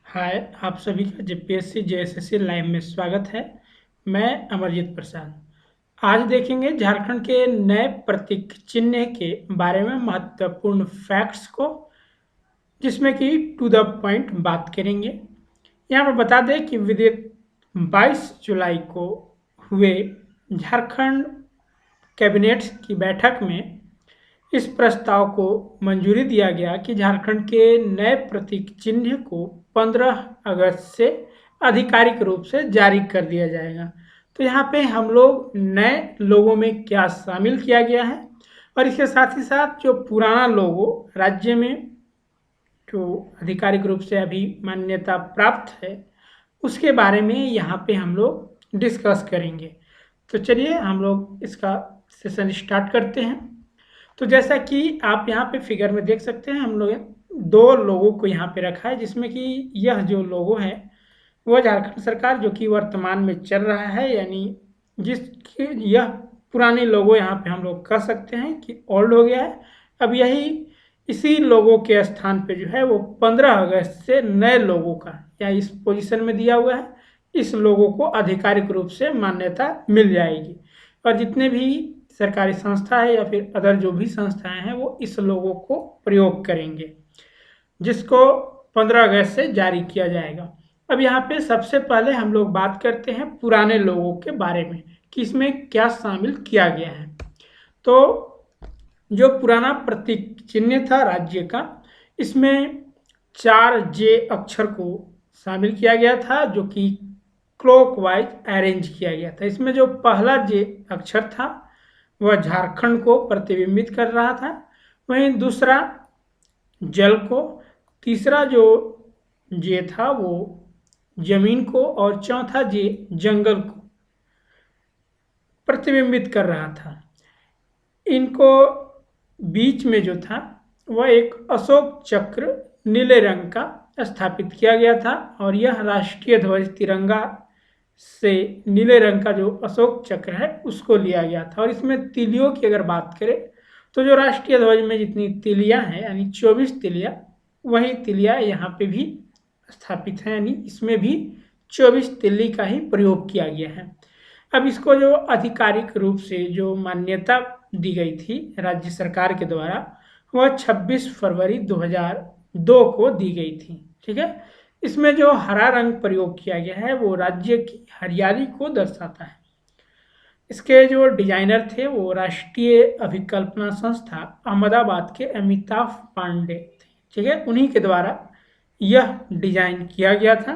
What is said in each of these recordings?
हाय, आप सभी का जेपीएससी जेएसएससी लाइव में स्वागत है। मैं अमरजीत प्रसाद। आज देखेंगे झारखंड के नए प्रतीक चिन्ह के बारे में महत्वपूर्ण फैक्ट्स को, जिसमें कि टू द पॉइंट बात करेंगे। यहाँ पर बता दें कि विदित 22 जुलाई को हुए झारखंड कैबिनेट की बैठक में इस प्रस्ताव को मंजूरी दिया गया कि झारखंड के नए प्रतीक चिन्ह को 15 अगस्त से आधिकारिक रूप से जारी कर दिया जाएगा। तो यहाँ पे हम लोग नए लोगों में क्या शामिल किया गया है और इसके साथ ही साथ जो पुराना लोगो राज्य में जो आधिकारिक रूप से अभी मान्यता प्राप्त है उसके बारे में यहाँ पे हम लोग डिस्कस करेंगे। तो चलिए हम लोग इसका सेशन स्टार्ट करते हैं। तो जैसा कि आप यहाँ पे फिगर में देख सकते हैं, हम लोग दो लोगों को यहाँ पे रखा है, जिसमें कि यह जो लोगो है वह झारखंड सरकार जो कि वर्तमान में चल रहा है, यानी जिसके यह पुराने लोगो यहाँ पे हम लोग कह सकते हैं कि ओल्ड हो गया है। अब यही इसी लोगों के स्थान पे जो है वो 15 अगस्त से नए लोगों का या इस पोजीशन में दिया हुआ है, इस लोगों को आधिकारिक रूप से मान्यता मिल जाएगी। और जितने भी सरकारी संस्था है या फिर अदर जो भी संस्थाएं हैं वो इस लोगों को प्रयोग करेंगे, जिसको 15 अगस्त से जारी किया जाएगा। अब यहाँ पे सबसे पहले हम लोग बात करते हैं पुराने लोगों के बारे में कि इसमें क्या शामिल किया गया है। तो जो पुराना प्रतीक चिन्ह था राज्य का, इसमें 4J अक्षर को शामिल किया गया था, जो कि क्लॉकवाइज अरेंज किया गया था। इसमें जो पहला J अक्षर था वह झारखंड को प्रतिबिंबित कर रहा था, वहीं दूसरा जल को, तीसरा जो J था वो जमीन को और चौथा J जंगल को प्रतिबिंबित कर रहा था। इनको बीच में जो था वह एक अशोक चक्र नीले रंग का स्थापित किया गया था, और यह राष्ट्रीय ध्वज तिरंगा से नीले रंग का जो अशोक चक्र है उसको लिया गया था। और इसमें तिलियों की अगर बात करें तो जो राष्ट्रीय ध्वज में जितनी तिलियां हैं यानी 24 तिलियां, वही तिलियां यहाँ पे भी स्थापित हैं, यानी इसमें भी 24 तिल्ली का ही प्रयोग किया गया है। अब इसको जो आधिकारिक रूप से जो मान्यता दी गई थी राज्य सरकार के द्वारा वह 26 फरवरी 2002 को दी गई थी। ठीक है, इसमें जो हरा रंग प्रयोग किया गया है वो राज्य की हरियाली को दर्शाता है। इसके जो डिजाइनर थे वो राष्ट्रीय अभिकल्पना संस्था अहमदाबाद के अमिताभ पांडे थे। ठीक है, उन्हीं के द्वारा यह डिजाइन किया गया था।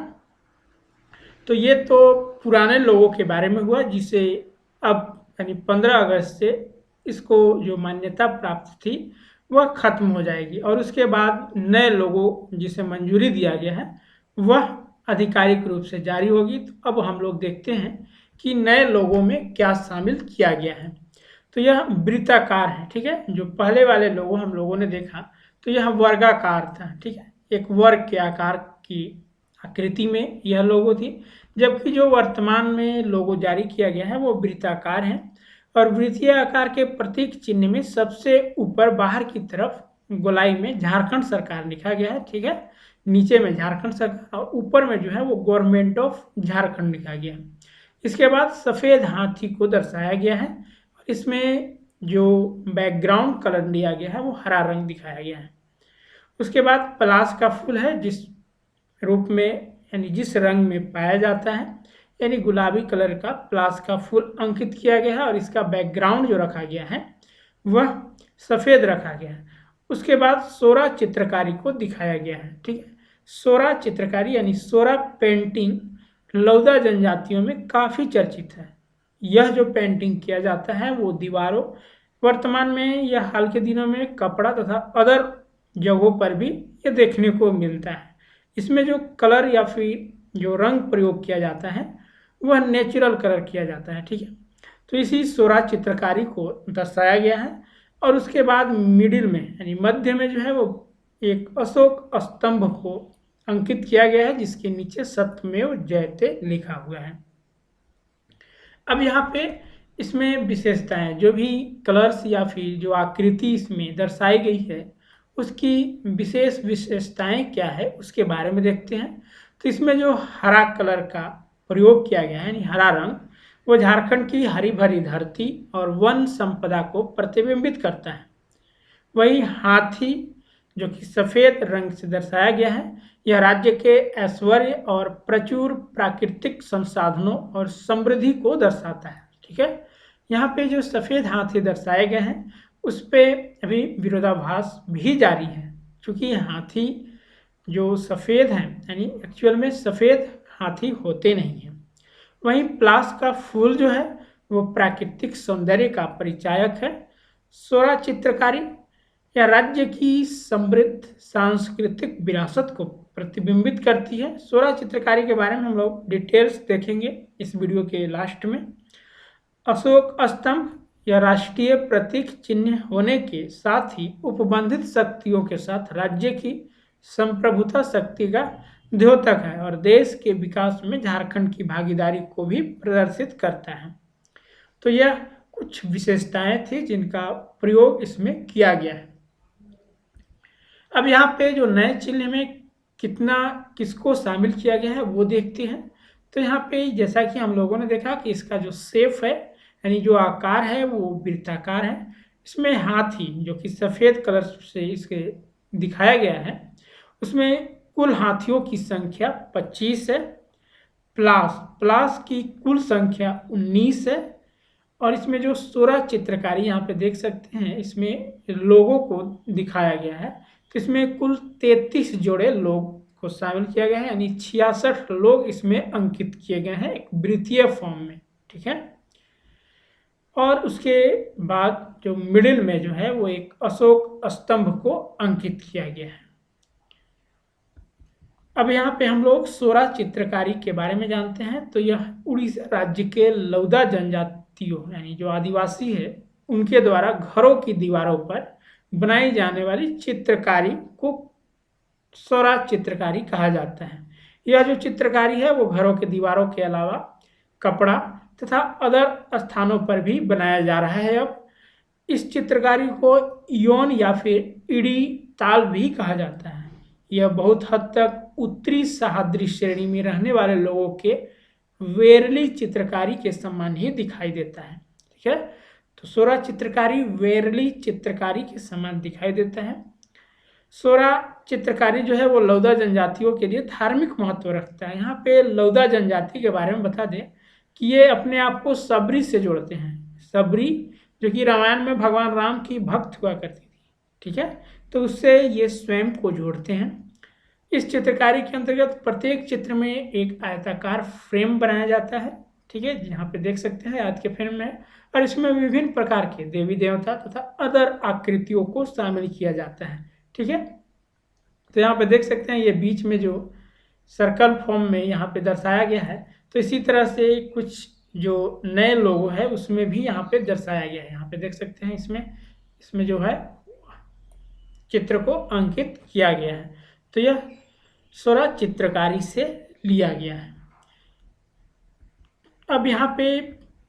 तो ये तो पुराने लोगों के बारे में हुआ, जिसे अब यानी 15 अगस्त से इसको जो मान्यता प्राप्त थी वह खत्म हो जाएगी, और उसके बाद नए लोगों जिसे मंजूरी दिया गया है वह आधिकारिक रूप से जारी होगी। तो अब हम लोग देखते हैं कि नए लोगों में क्या शामिल किया गया है। तो यह वृत्ताकार है। ठीक है, जो पहले वाले लोगो हम लोगों ने देखा तो यह वर्गाकार था। ठीक है, एक वर्ग के आकार की आकृति में यह लोगो थी, जबकि जो वर्तमान में लोगो जारी किया गया है वो वृत्ताकार है। और वृत्तीय आकार के प्रतीक चिन्ह में सबसे ऊपर बाहर की तरफ गोलाई में झारखंड सरकार लिखा गया है। ठीक है, नीचे में झारखंड सरकार और ऊपर में जो है वो गवर्नमेंट ऑफ झारखंड लिखा गया है। इसके बाद सफ़ेद हाथी को दर्शाया गया है, और इसमें जो बैकग्राउंड कलर लिया गया है वो हरा रंग दिखाया गया है। उसके बाद पलाश का फूल है, जिस रूप में यानी जिस रंग में पाया जाता है, यानी गुलाबी कलर का पलाश का फूल अंकित किया गया है, और इसका बैकग्राउंड जो रखा गया है वह सफ़ेद रखा गया है। उसके बाद सोरा चित्रकारी को दिखाया गया है। ठीक है, सोरा चित्रकारी यानी सोरा पेंटिंग लौदा जनजातियों में काफ़ी चर्चित है। यह जो पेंटिंग किया जाता है वो दीवारों, वर्तमान में या हाल के दिनों में कपड़ा तथा अदर जगहों पर भी ये देखने को मिलता है। इसमें जो कलर या फिर जो रंग प्रयोग किया जाता है वह नेचुरल कलर किया जाता है। ठीक है, तो इसी सोरा चित्रकारी को दर्शाया गया है। और उसके बाद मिडिल में यानी मध्य में जो है वो एक अशोक स्तंभ को अंकित किया गया है, जिसके नीचे सत्यमेव जयते लिखा हुआ है। अब यहाँ पे इसमें विशेषताएं, जो भी कलर्स या फिर जो आकृति इसमें दर्शाई गई है उसकी विशेष विशेषताएं क्या है उसके बारे में देखते हैं। तो इसमें जो हरा कलर का प्रयोग किया गया है यानी हरा रंग, वो झारखंड की हरी भरी धरती और वन संपदा को प्रतिबिंबित करता है। वही हाथी जो कि सफ़ेद रंग से दर्शाया गया है, यह राज्य के ऐश्वर्य और प्रचुर प्राकृतिक संसाधनों और समृद्धि को दर्शाता है। ठीक है, यहाँ पे जो सफ़ेद हाथी दर्शाए गए हैं उस पे अभी विरोधाभास भी जारी है, क्योंकि हाथी जो सफ़ेद हैं यानी एक्चुअल में सफ़ेद हाथी होते नहीं हैं। वहीं प्लास का फूल जो है वो प्राकृतिक सौंदर्य का परिचायक है। सोरा चित्रकारी या राज्य की समृद्ध सांस्कृतिक विरासत को प्रतिबिंबित करती है। सोरा चित्रकारी के बारे में हम लोग डिटेल्स देखेंगे इस वीडियो के लास्ट में। अशोक स्तंभ या राष्ट्रीय प्रतीक चिन्ह होने के साथ ही उपबंधित शक्तियों के साथ राज्य की संप्रभुता शक्ति का द्योतक है और देश के विकास में झारखंड की भागीदारी को भी प्रदर्शित करता है। तो यह कुछ विशेषताएं थी जिनका प्रयोग इसमें किया गया है। अब यहाँ पे जो नए चिन्ह में किसको शामिल किया गया है वो देखते हैं। तो यहाँ पे जैसा कि हम लोगों ने देखा कि इसका जो शेप है यानी जो आकार है वो वृत्ताकार है। इसमें हाथी जो कि सफ़ेद कलर से इसके दिखाया गया है, उसमें कुल हाथियों की संख्या 25 है। प्लास की कुल संख्या 19 है। और इसमें जो सोरा चित्रकारी यहाँ पे देख सकते हैं, इसमें लोगों को दिखाया गया है। तो इसमें कुल 33 जोड़े लोग को शामिल किया गया है, यानी 66 लोग इसमें अंकित किए गए हैं एक वृत्तीय फॉर्म में। ठीक है, और उसके बाद जो मिडिल में जो है वो एक अशोक स्तंभ को अंकित किया गया है। अब यहाँ पे हम लोग सोरा चित्रकारी के बारे में जानते हैं। तो यह उड़ीसा राज्य के लौदा जनजातियों यानी जो आदिवासी है उनके द्वारा घरों की दीवारों पर बनाई जाने वाली चित्रकारी को सोरा चित्रकारी कहा जाता है। यह जो चित्रकारी है वो घरों के दीवारों के अलावा कपड़ा तथा अदर स्थानों पर भी बनाया जा रहा है। अब इस चित्रकारी को योन या फिर इडी ताल भी कहा जाता है। यह बहुत हद तक उत्तरी सह्याद्री श्रेणी में रहने वाले लोगों के वेरली चित्रकारी के समान ही दिखाई देता है। ठीक है, तो सोरा चित्रकारी वेरली चित्रकारी के समान दिखाई देता है। सोरा चित्रकारी जो है वो लौदा जनजातियों के लिए धार्मिक महत्व रखता है। यहाँ पे लौदा जनजाति के बारे में बता दें कि ये अपने आप को सबरी से जोड़ते हैं। सबरी जो कि रामायण में भगवान राम की भक्त हुआ करती थी। ठीक है, तो उससे ये स्वयं को जोड़ते हैं। इस चित्रकारी के अंतर्गत प्रत्येक चित्र में एक आयताकार फ्रेम बनाया जाता है। ठीक है, यहाँ पे देख सकते हैं आयत के फ्रेम में, और इसमें विभिन्न प्रकार के देवी देवता तथा अदर आकृतियों को शामिल किया जाता है। ठीक है, तो यहाँ पे देख सकते हैं ये बीच में जो सर्कल फॉर्म में यहाँ पे दर्शाया गया है। तो इसी तरह से कुछ जो नए लोगो है उसमें भी यहाँ पे दर्शाया गया है। यहाँ पे देख सकते हैं इसमें जो है चित्र को अंकित किया गया है। तो यह सोरा चित्रकारी से लिया गया है। अब यहाँ पे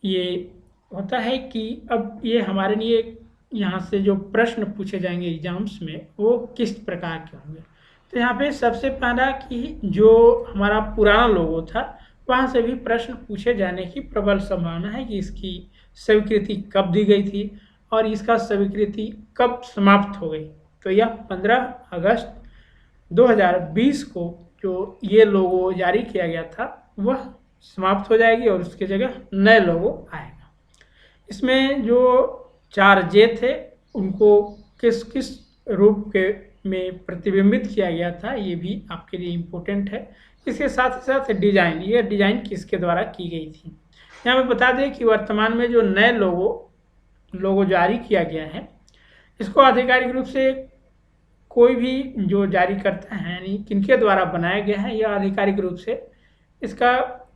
ये होता है कि अब ये हमारे लिए यहाँ से जो प्रश्न पूछे जाएंगे एग्जाम्स में वो किस प्रकार के होंगे। तो यहाँ पे सबसे पहला कि जो हमारा पुराना लोगो था वहाँ से भी प्रश्न पूछे जाने की प्रबल संभावना है कि इसकी स्वीकृति कब दी गई थी और इसका स्वीकृति कब समाप्त हो गई। तो यह 15 अगस्त 2020 को जो ये लोगो जारी किया गया था वह समाप्त हो जाएगी और उसके जगह नए लोगो आएगा। इसमें जो 4J थे उनको किस किस रूप के में प्रतिबिंबित किया गया था ये भी आपके लिए इम्पोर्टेंट है। इसके साथ ही साथ डिज़ाइन, ये डिज़ाइन किसके द्वारा की गई थी। यहाँ मैं बता दें कि वर्तमान में जो नए लोगो जारी किया गया है इसको आधिकारिक रूप से कोई भी जो जारी करता है यानी किनके द्वारा बनाया गया है यह आधिकारिक रूप से इसका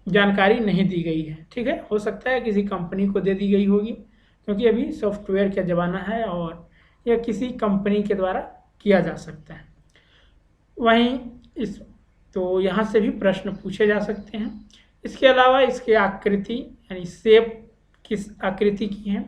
जानकारी नहीं दी गई है। ठीक है, हो सकता है किसी कंपनी को दे दी गई होगी क्योंकि अभी सॉफ्टवेयर का ज़माना है और यह किसी कंपनी के द्वारा किया जा सकता है। वहीं तो यहाँ से भी प्रश्न पूछे जा सकते हैं। इसके अलावा इसके आकृति यानी शेप किस आकृति की है,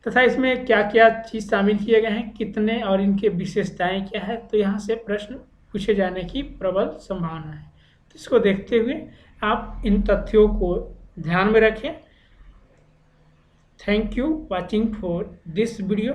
तथा इसमें क्या क्या चीज़ शामिल किए गए हैं, कितने और इनके विशेषताएं क्या है, तो यहाँ से प्रश्न पूछे जाने की प्रबल संभावना है। तो इसको देखते हुए आप इन तथ्यों को ध्यान में रखें। Thank you watching for this video.